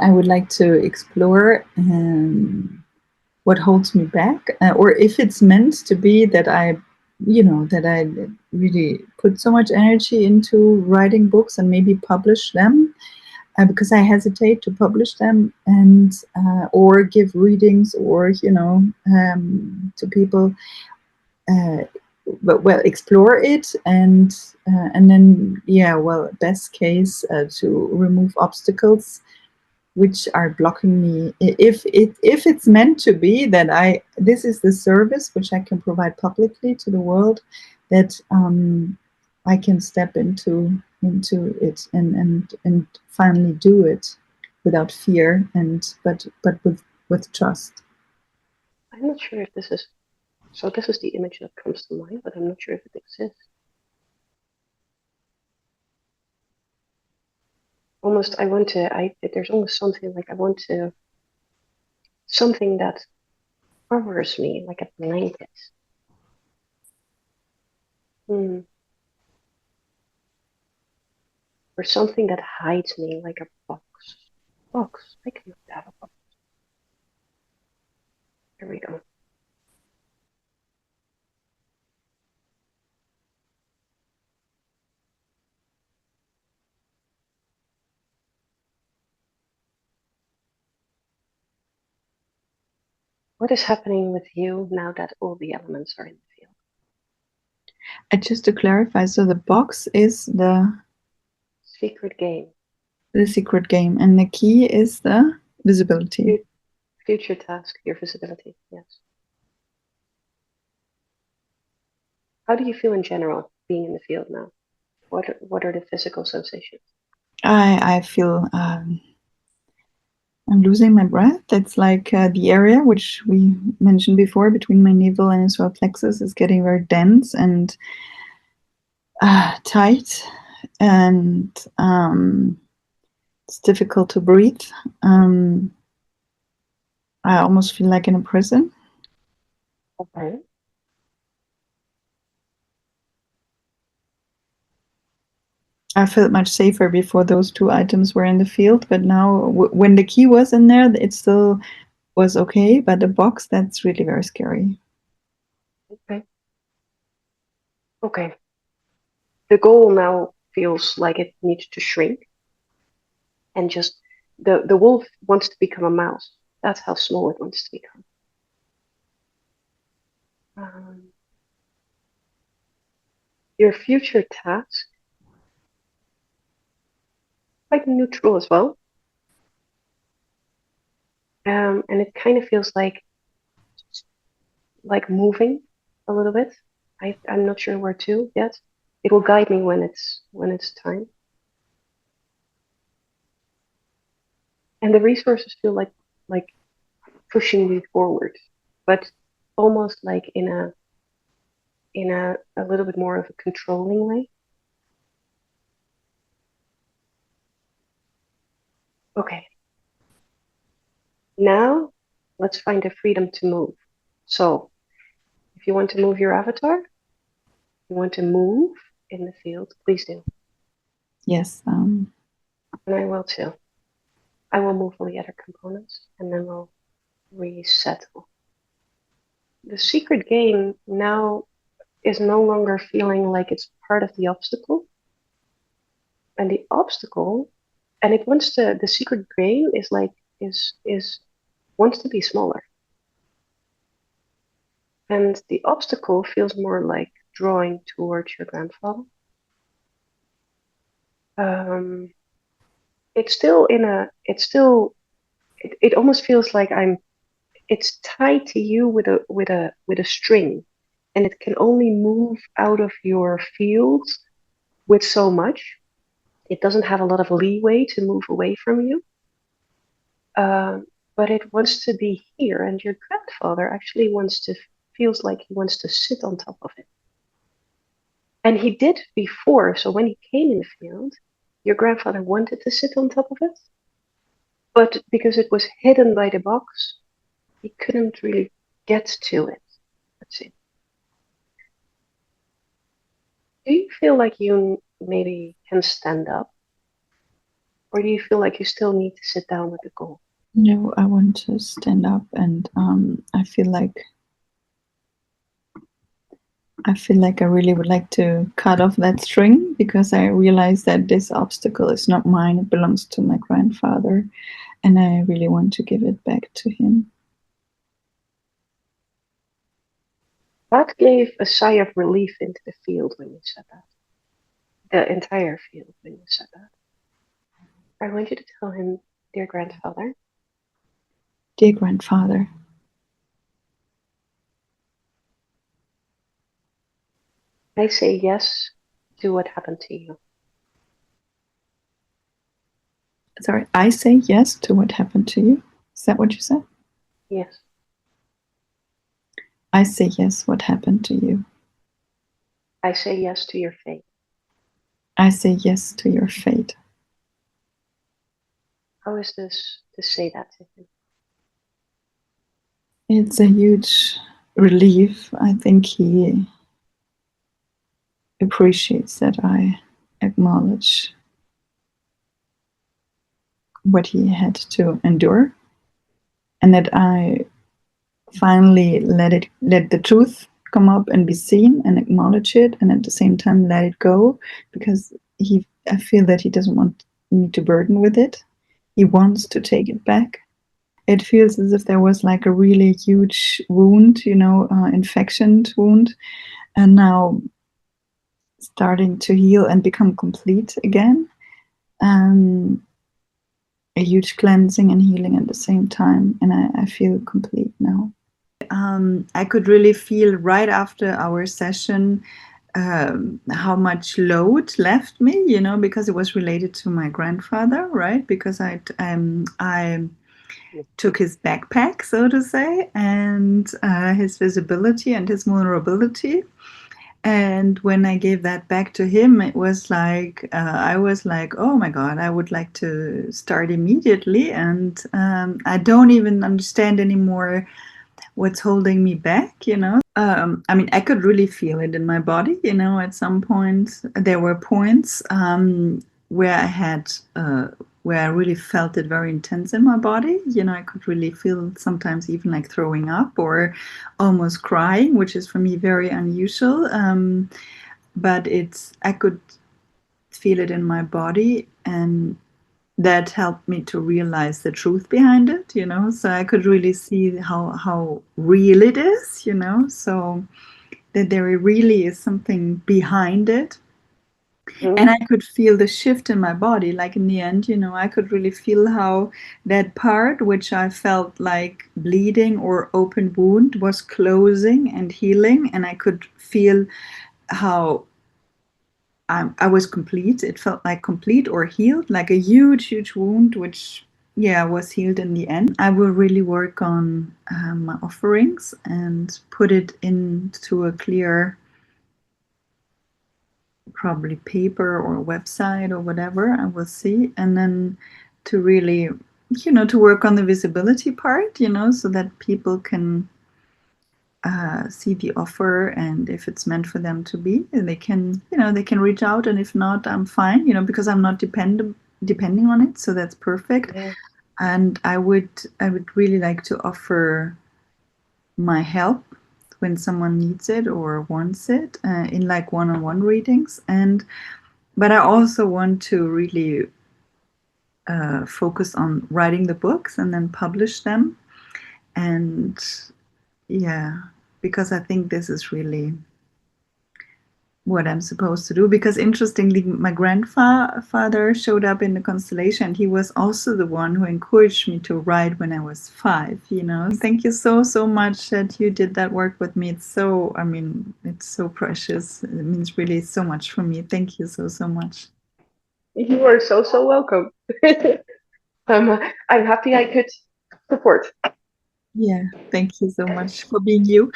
I would like to explore what holds me back, or if it's meant to be that that I really put so much energy into writing books and maybe publish them, because I hesitate to publish them, and or give readings, or to people. Uh, but well, explore it, and then, yeah, well, best case, to remove obstacles which are blocking me. If it's meant to be that this is the service which I can provide publicly to the world, that I can step into it, and finally do it without fear, and but with trust. I'm not sure if this is, so this is the image that comes to mind, but I'm not sure if it exists. Almost, there's almost something like I want to, something that covers me like a blanket. Hmm. Or something that hides me like a box. Box. I can have a box. Here we go. What is happening with you now that all the elements are in the field? Just to clarify, so the box is Secret game. the secret game, and the key is the visibility. Future task, your visibility, yes. How do you feel in general being in the field now? What are the physical sensations? I feel I'm losing my breath. It's like the area which we mentioned before between my navel and its reflexes is getting very dense and tight, and it's difficult to breathe. I almost feel like in a prison. Okay. I felt much safer before those two items were in the field, but now when the key was in there, it still was okay. But the box, that's really very scary. Okay. Okay. The goal now feels like it needs to shrink and just the wolf wants to become a mouse. That's how small it wants to become. Um, your future task, quite neutral as well. And it kind of feels like moving a little bit. I'm not sure where to yet. It will guide me when it's time. And the resources feel like pushing me forward, but almost like in a little bit more of a controlling way. Okay, now let's find the freedom to move. So if you want to move your avatar, you want to move in the field, please do. Yes. And I will too. I will move all the other components and then we'll resettle. The secret game now is no longer feeling like it's part of the obstacle. And the obstacle, and it wants to, the secret game is like, is wants to be smaller. And the obstacle feels more like drawing towards your grandfather. Um, it's still in a, it's still, it almost feels like it's tied to you with a string, and it can only move out of your field with so much. It doesn't have a lot of leeway to move away from you. Um, but it wants to be here, and your grandfather actually feels like he wants to sit on top of it. And he did before, so when he came in the field, your grandfather wanted to sit on top of it, but because it was hidden by the box, he couldn't really get to it. Let's see. Do you feel like you maybe can stand up? Or do you feel like you still need to sit down with the goal? No, I want to stand up, and I feel like I really would like to cut off that string, because I realize that this obstacle is not mine, it belongs to my grandfather, and I really want to give it back to him. That gave a sigh of relief into the field when you said that. The entire field when you said that. I want you to tell him, dear grandfather, Dear grandfather, I say yes to what happened to you. sorry, I say yes to what happened to you. Is that what you said? Yes. I say yes, what happened to you. I say yes to your fate. I say yes to your fate. How is this to say that to him? It's a huge relief. I think he appreciates that I acknowledge what he had to endure, and that I finally let the truth come up and be seen and acknowledge it, and at the same time let it go, because I feel that he doesn't want me to burden with it. He wants to take it back. It feels as if there was like a really huge wound, infection wound, and now starting to heal and become complete again. Um, a huge cleansing and healing at the same time, and I feel complete now. I could really feel right after our session how much load left me, because it was related to my grandfather, right? Because I took his backpack, so to say, and his visibility and his vulnerability. And when I gave that back to him, it was like, I was like, oh my God, I would like to start immediately. And I don't even understand anymore what's holding me back. I mean, I could really feel it in my body, at some point. There were points where I had, where I really felt it very intense in my body. I could really feel sometimes even like throwing up or almost crying, which is for me very unusual. But I could feel it in my body, and that helped me to realize the truth behind it. So I could really see how real it is. So that there really is something behind it. And Mm. I could feel the shift in my body. Like in the end, I could really feel how that part, which I felt like bleeding or open wound, was closing and healing. And I could feel how I was complete. It felt like complete or healed, like a huge, huge wound, which, yeah, was healed in the end. I will really work on my offerings and put it into a clear, probably paper or website or whatever. I will see. And then to really, to work on the visibility part, so that people can see the offer, and if it's meant for them to be, they can reach out, and if not, I'm fine, because I'm not depending on it, so that's perfect. Yeah. And I would really like to offer my help when someone needs it or wants it, in like one-on-one readings. But I also want to really focus on writing the books and then publish them. And yeah, because I think this is really what I'm supposed to do. Because interestingly, my grandfather showed up in the constellation. He was also the one who encouraged me to write when I was 5. Thank you so, so much that you did that work with me. It's so precious. It means really so much for me. Thank you so, so much. You are so, so welcome. I'm happy I could support. Yeah, thank you so much for being you.